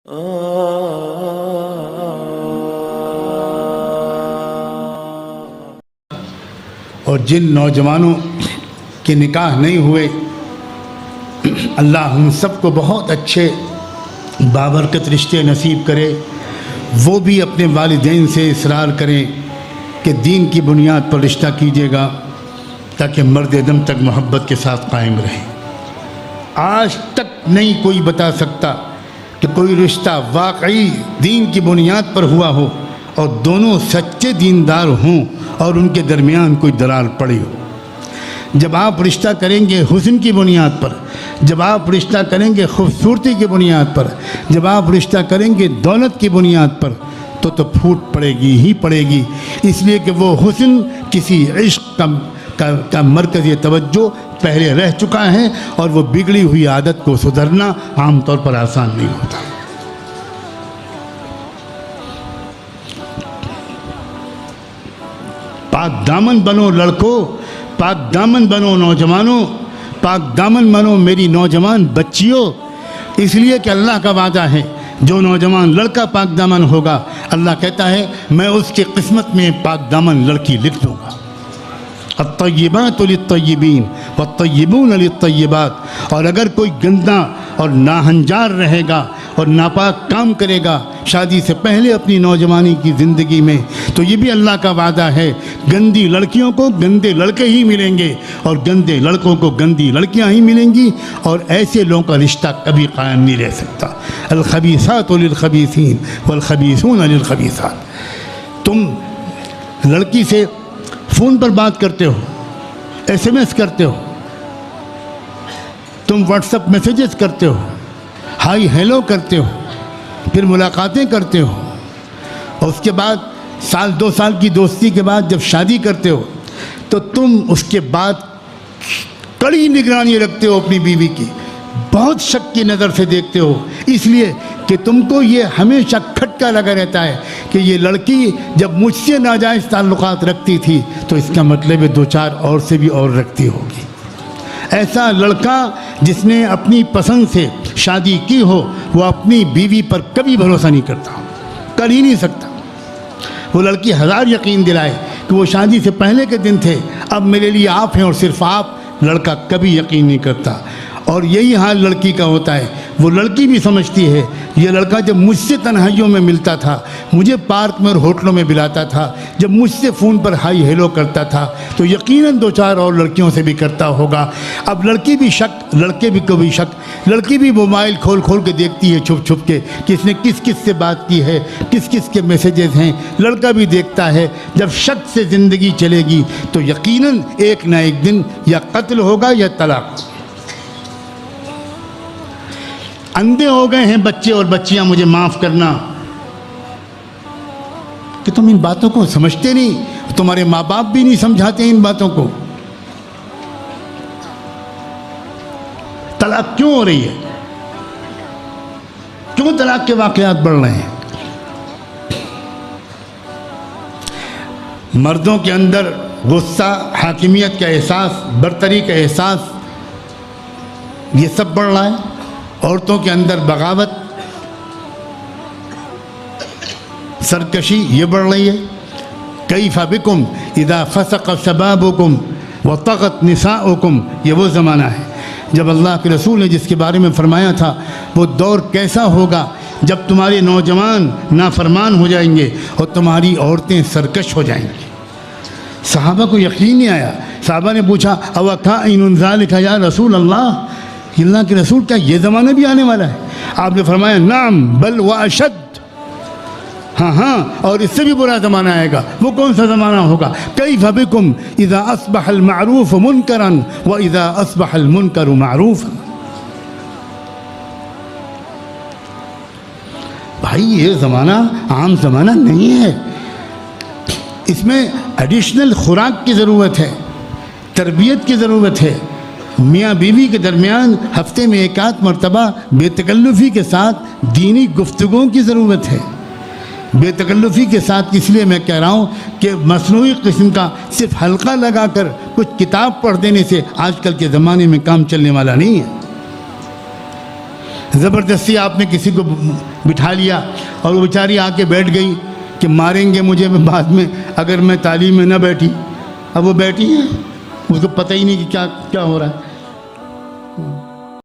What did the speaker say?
और जिन नौजवानों के निकाह नहीं हुए, अल्लाह हम सबको बहुत अच्छे बाबरकत रिश्ते नसीब करे। वो भी अपने वालिदैन से इसरार करें कि दीन की बुनियाद पर रिश्ता कीजिएगा ताकि मर्द दम तक मोहब्बत के साथ कायम रहे। आज तक नहीं कोई बता सकता कि कोई रिश्ता वाकई दीन की बुनियाद पर हुआ हो और दोनों सच्चे दीनदार हों और उनके दरमियान कोई दरार पड़ी हो। जब आप रिश्ता करेंगे हुस्न की बुनियाद पर, जब आप रिश्ता करेंगे खूबसूरती की बुनियाद पर, जब आप रिश्ता करेंगे दौलत की बुनियाद पर, तो फूट पड़ेगी ही पड़ेगी। इसलिए कि वो हुस्न किसी इश्क का मरकज़ी तवज्जो पहले रह चुका है और वो बिगड़ी हुई आदत को सुधरना आमतौर पर आसान नहीं होता। पाक दामन बनो लड़कों, पाक दामन बनो नौजवानों, पाक दामन बनो मेरी नौजवान बच्चियों। इसलिए कि अल्लाह का वादा है, जो नौजवान लड़का पाक दामन होगा, अल्लाह कहता है मैं उसकी किस्मत में पाक दामन लड़की लिख दूँगा। अत्तय्यिबातु लित्तय्यिबीन वत्तय्यिबून लित्तय्यिबात। और अगर कोई गंदा और नाहंजार रहेगा और नापाक काम करेगा शादी से पहले अपनी नौजवानी की ज़िंदगी में, तो ये भी अल्लाह का वादा है, गंदी लड़कियों को गंदे लड़के ही मिलेंगे और गंदे लड़कों को गंदी लड़कियां ही मिलेंगी और ऐसे लोगों का रिश्ता कभी कायम नहीं रह सकता। अल-खबीसातु लिल-खबीसीन वल-खबीसून लिल-खबीसात। तुम लड़की से फ़ोन पर बात करते हो, SMS करते हो, तुम व्हाट्सएप मैसेजेस करते हो, हाई हेलो करते हो, फिर मुलाकातें करते हो और उसके बाद साल 2 साल की दोस्ती के बाद जब शादी करते हो तो तुम उसके बाद कड़ी निगरानी रखते हो अपनी बीवी की, बहुत शक की नज़र से देखते हो, इसलिए कि तुमको ये हमेशा खटका लगा रहता है कि ये लड़की जब मुझसे नाजायज़ ताल्लुकात रखती थी तो इसका मतलब है 2-4 और से भी और रखती होगी। ऐसा लड़का जिसने अपनी पसंद से शादी की हो वो अपनी बीवी पर कभी भरोसा नहीं करता, कर ही नहीं सकता। वो लड़की हज़ार यकीन दिलाए कि वो शादी से पहले के दिन थे, अब मेरे लिए आप हैं और सिर्फ आप, लड़का कभी यकीन नहीं करता। और यही हाल लड़की का होता है। वो लड़की भी समझती है ये लड़का जब मुझसे तन्हाइयों में मिलता था, मुझे पार्क में और होटलों में बुलाता था, जब मुझसे फ़ोन पर हाई हेलो करता था, तो यकीनन 2-4 और लड़कियों से भी करता होगा। अब लड़की भी शक, लड़के भी को भी शक, लड़की भी मोबाइल खोल खोल के देखती है छुप छुप के किसने किस किस से बात की है, किस किस के मैसेजेस हैं, लड़का भी देखता है। जब शक से ज़िंदगी चलेगी तो यकीनन एक ना एक दिन या कत्ल होगा या तलाक। अंधे हो गए हैं बच्चे और बच्चियां, मुझे माफ़ करना कि तुम इन बातों को समझते नहीं, तुम्हारे माँ बाप भी नहीं समझाते इन बातों को। तलाक क्यों हो रही है, क्यों तलाक के वाक़यात बढ़ रहे हैं? मर्दों के अंदर गुस्सा, हाकिमियत का एहसास, बरतरी का एहसास, ये सब बढ़ रहा है। औरतों के अंदर बगावत, सरकशी ये बढ़ रही है। कैफ़ बिकुम इज़ा फ़सक़ शबाबुकुम व तग़त निसाउकुम, ये वो ज़माना है जब अल्लाह के रसूल ने जिसके बारे में फ़रमाया था वो दौर कैसा होगा जब तुम्हारे नौजवान नाफरमान हो जाएंगे और तुम्हारी औरतें सरकश हो जाएंगी। सहाबा को यकीन नहीं आया। सहाबा ने पूछा अव काइनुन ज़ालिका या रसूल अल्लाह, अल्लाह के रसूल क्या ये ज़माना भी आने वाला है? आपने फरमाया नाम बल व अशद, हाँ हाँ, और इससे भी बुरा ज़माना आएगा। वो कौन सा ज़माना होगा? कैफ़ बिकुम इज़ा अस्बहल मारूफ मुनकरन व इज़ा अस्बहल मुनकर मारूफन। भाई ये ज़माना आम ज़माना नहीं है, इसमें एडिशनल खुराक की ज़रूरत है, तरबियत की ज़रूरत है। मियाँ बीवी के दरमियान हफ्ते में 1-8 मरतबा बेतकल्लुफ़ी के साथ दीनी गुफ्तगूओं की ज़रूरत है। बेतकल्लुफ़ी के साथ इसलिए मैं कह रहा हूँ कि मसनूई किस्म का सिर्फ हल्का लगाकर कुछ किताब पढ़ देने से आजकल के ज़माने में काम चलने वाला नहीं है। ज़बरदस्ती आपने किसी को बिठा लिया और वो बेचारी आके बैठ गई कि मारेंगे मुझे बाद में अगर मैं तालीम में ना बैठी। अब वो बैठी है, उसको पता ही नहीं कि क्या क्या हो रहा है।